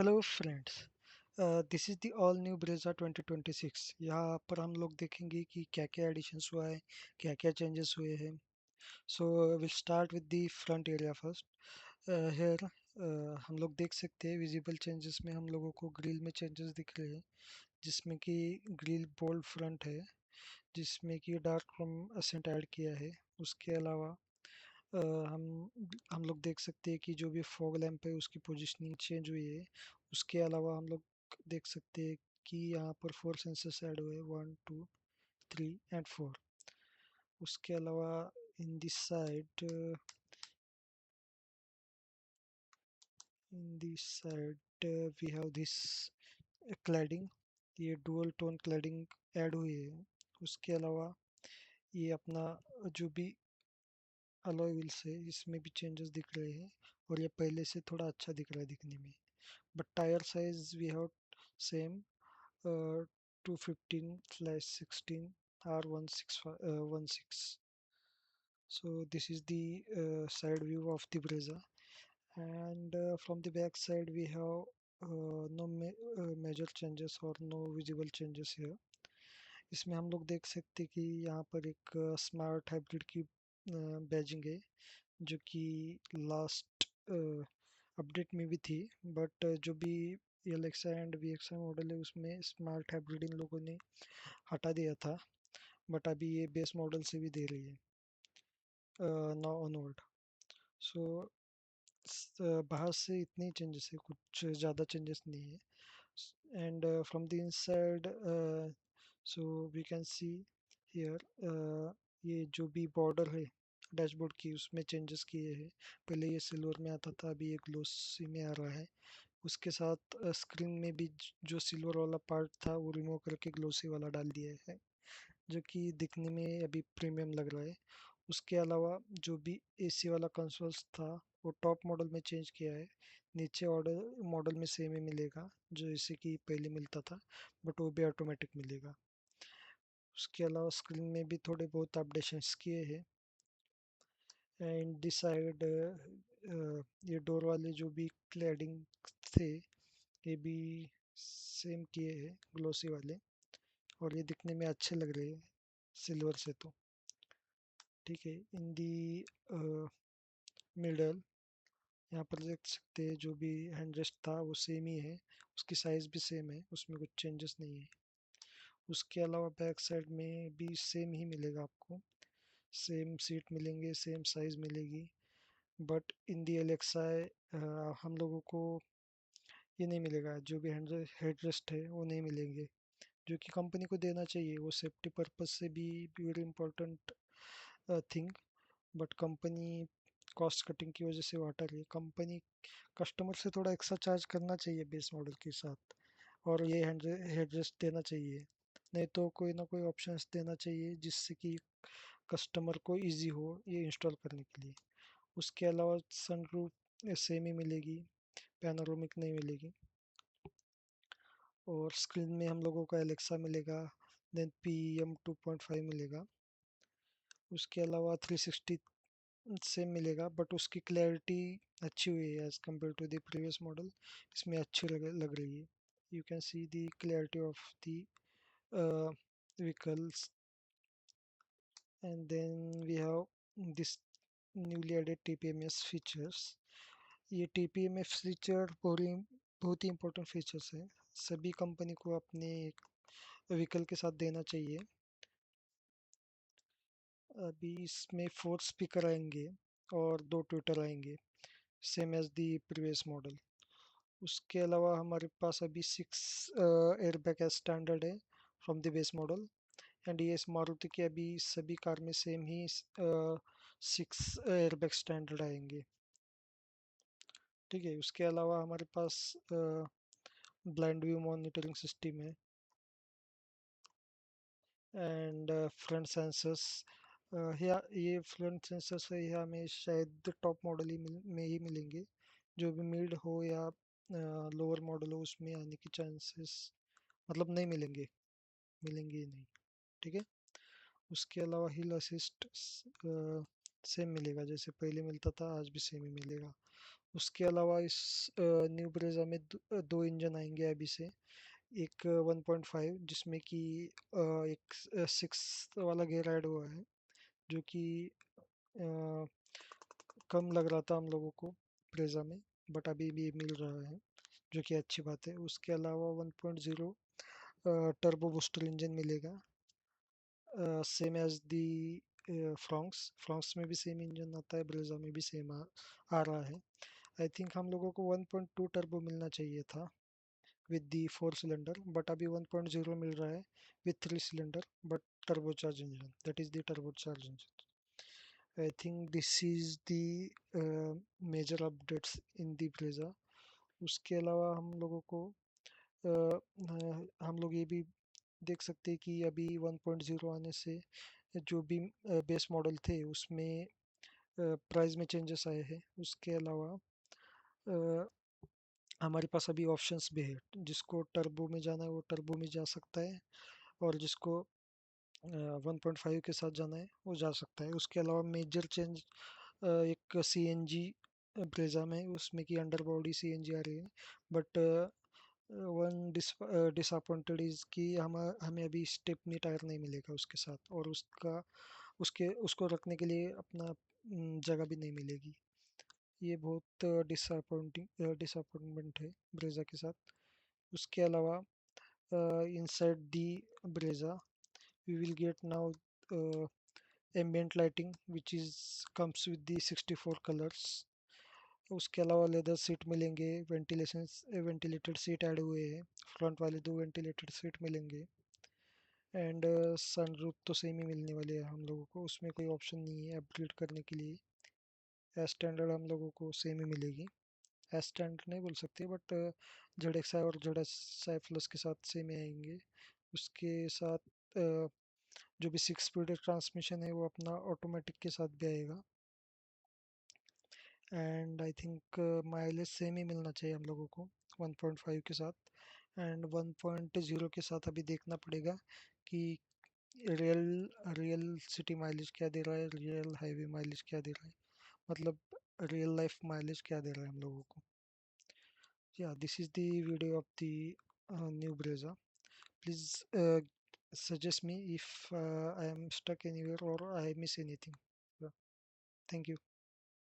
Hello friends. This is the all new Brezza 2026। यहाँ पर हम लोग देखेंगे कि क्या क्या एडिशंस हुआ है, क्या क्या चेंजेस हुए हैं। So will start with the front area first. Here हम लोग देख सकते हैं विजिबल चेंजेस में हम लोगों को ग्रिल में चेंजेस दिख रहे हैं, जिसमें कि ग्रिल बोल्ड फ्रंट है, जिसमें कि डार्क फ्रॉम एसेंट ऐड किया है। उसके अलावा अ, हम हम लोग देख सकते हैं कि जो भी फॉग लैंप है उसकी पोजीशनिंग चेंज हुई है। उसके अलावा हम लोग देख सकते हैं कि यहाँ पर फोर सेंसर्स ऐड हुए, 1 2 3 एंड 4। उसके अलावा in this side we have this cladding. ये डुअल टोन क्लैडिंग ऐड हुई है। उसके अलावा ये अपना जो भी अलॉय व्हील्स है इसमें भी चेंजेस दिख रहे हैं, और ये पहले से थोड़ा अच्छा दिख रहा है दिखने में। But tire size we have same, 215/16 R16. So this is the side view of the Brezza, and from the back side we have no major changes or no visible changes here. इसमें हम लोग देख सकते हैं कि यहाँ पर एक स्मार्ट हाइब्रिड की बैजिंग है, जो कि लास्ट अपडेट में भी थी। बट जो भी एलेक्सा एंड वीएक्सा मॉडल है उसमें स्मार्ट हाइब्रिड इन लोगों ने हटा दिया था, बट अभी ये बेस मॉडल से भी दे रही है नाउ ऑनवर्ड। सो बाहर से इतने चेंजेस है, कुछ ज़्यादा चेंजेस नहीं है। And from the inside so we can see here, ये जो भी बॉर्डर है डैशबोर्ड की उसमें चेंजेस किए हैं। पहले ये सिल्वर में आता था, अभी ये ग्लोसी में आ रहा है। उसके साथ स्क्रीन में भी जो सिल्वर वाला पार्ट था वो रिमूव करके ग्लोसी वाला डाल दिया है, जो कि दिखने में अभी प्रीमियम लग रहा है। उसके अलावा जो भी एसी वाला कंसोल्स था वो टॉप मॉडल में चेंज किया है। नीचे ऑर्डर मॉडल में सेम ही मिलेगा जो जैसे कि पहले मिलता था, बट वो भी ऑटोमेटिक मिलेगा। उसके अलावा स्क्रीन में भी थोड़े बहुत अपडेशंस किए हैं। एंड दिस साइड ये डोर वाले जो भी क्लैडिंग थे ये भी सेम किए हैं, ग्लोसी वाले, और ये दिखने में अच्छे लग रहे हैं सिल्वर से तो। ठीक है। इन दी मिडल यहाँ पर देख सकते हैं जो भी हैंड रेस्ट था वो सेम ही है, उसकी साइज भी सेम है, उसमें कुछ चेंजेस नहीं है। उसके अलावा बैक साइड में भी सेम ही मिलेगा आपको, सेम सीट मिलेंगे, सेम साइज मिलेगी। बट इन दी एलेक्सा हम लोगों को ये नहीं मिलेगा, जो भी हेड रेस्ट है वो नहीं मिलेंगे, जो कि कंपनी को देना चाहिए, वो सेफ्टी पर्पज से भी very important thing. But company cost cutting की वजह से वो हटा रही है। कंपनी कस्टमर से थोड़ा एक्स्ट्रा चार्ज करना चाहिए बेस मॉडल के साथ, और ये हेड रेस्ट देना चाहिए। नहीं तो कोई ना कोई ऑप्शंस देना चाहिए जिससे कि कस्टमर को इजी हो ये इंस्टॉल करने के लिए। उसके अलावा सनरूफ सेम ही मिलेगी, पैनोरामिक नहीं मिलेगी। और स्क्रीन में हम लोगों को एलेक्सा मिलेगा, देन PM 2.5 मिलेगा। उसके अलावा 360 सेम मिलेगा, बट उसकी क्लैरिटी अच्छी हुई है as compare to the previous model. इसमें अच्छी लग रही है। You can see the clarity of the vehicles. And then we have this newly added TPMS features. ये TPMS फीचर बहुत ही इम्पोर्टेंट फीचर्स है, सभी कंपनी को अपने व्हीकल के साथ देना चाहिए। अभी इसमें 4 स्पीकर आएंगे और 2 ट्विटर आएंगे, same as the previous model. उसके अलावा हमारे पास अभी 6 एयरबैग स्टैंडर्ड है from the base model. And ये इस मारुति के अभी सभी कार में सेम ही 6 एयरबैग स्टैंडर्ड आएंगे। ठीक है। उसके अलावा हमारे पास ब्लाइंड व्यू मॉनिटरिंग सिस्टम है, एंड फ्रंट सेंसर्स। ये फ्रंट सेंसर्स है, ये हमें शायद टॉप मॉडल में ही मिलेंगे। जो भी मिड हो या लोअर मॉडल हो उसमें आने की चांसेस मतलब नहीं मिलेंगे, मिलेंगे ही नहीं। ठीक है। उसके अलावा हिल असिस्ट सेम मिलेगा, जैसे पहले मिलता था आज भी सेम ही मिलेगा। उसके अलावा इस न्यू ब्रेजा में दो इंजन आएंगे अभी से। एक 1.5 जिसमें कि एक 6 वाला गियर ऐड हुआ है, जो कि अ, कम लग रहा था हम लोगों को ब्रेजा में, बट अभी भी मिल रहा है, जो कि अच्छी बात है। उसके अलावा 1.0 टर्बो बूस्टर इंजन मिलेगा, same as the Fronx. Fronx में भी सेम इंजन आता है, ब्रेजा में भी सेम आ रहा है। आई थिंक हम लोगों को 1.2 टर्बो मिलना चाहिए था विद दी 4 सिलेंडर, बट अभी 1.0 मिल रहा है with 3 cylinder but turbo charge engine, that is the turbo charge engine. I think this is the major updates in the Brezza. उसके अलावा हम लोगों को हम लोग ये भी देख सकते हैं कि अभी 1.0 आने से जो भी बेस मॉडल थे उसमें प्राइस में चेंजेस आए हैं। उसके अलावा अ, हमारे पास अभी ऑप्शंस भी है, जिसको टर्बो में जाना है वो टर्बो में जा सकता है, और जिसको 1.5 के साथ जाना है वो जा सकता है। उसके अलावा मेजर चेंज एक सीएनजी ब्रेजा में, उसमें कि अंडर बॉडी सीएनजी आ रही है, बट वन डिसअपॉइंटेड इज कि हम हमें अभी स्टेपनी टायर नहीं मिलेगा उसके साथ, और उसके उसको रखने के लिए अपना जगह भी नहीं मिलेगी। ये बहुत डिसअपॉइंटमेंट है ब्रेजा के साथ। उसके अलावा inside the Brezza we will get now ambient lighting which is comes with the 64 colors। उसके अलावा लेदर सीट मिलेंगे, वेंटिलेशन वेंटिलेटेड सीट ऐड हुए हैं, फ्रंट वाले दो वेंटिलेटेड सीट मिलेंगे, एंड सनरूफ तो सेम ही मिलने वाले हैं हम लोगों को, उसमें कोई ऑप्शन नहीं है अपग्रेड करने के लिए। एज स्टैंडर्ड हम लोगों को सेम ही मिलेगी, एज स्टैंडर्ड नहीं बोल सकते बट जेड एक्स आई और जेड एस आई प्लस के साथ सेम ही आएंगे। उसके साथ जो भी 6 स्पीड ट्रांसमिशन है वो अपना ऑटोमेटिक के साथ भी आएगा। And I think mileage same ही मिलना चाहिए हम लोगों को 1.5 के साथ, एंड 1.0 के साथ अभी देखना पड़ेगा कि रियल रियल सिटी माइलेज क्या दे रहा है, रियल हाईवे माइलेज क्या दे रहा है, मतलब रियल लाइफ माइलेज क्या दे रहा है हम लोगों को। Yeah, this is the video of the new Brezza. Please suggest me if I am stuck anywhere or I miss anything. Yeah, thank you.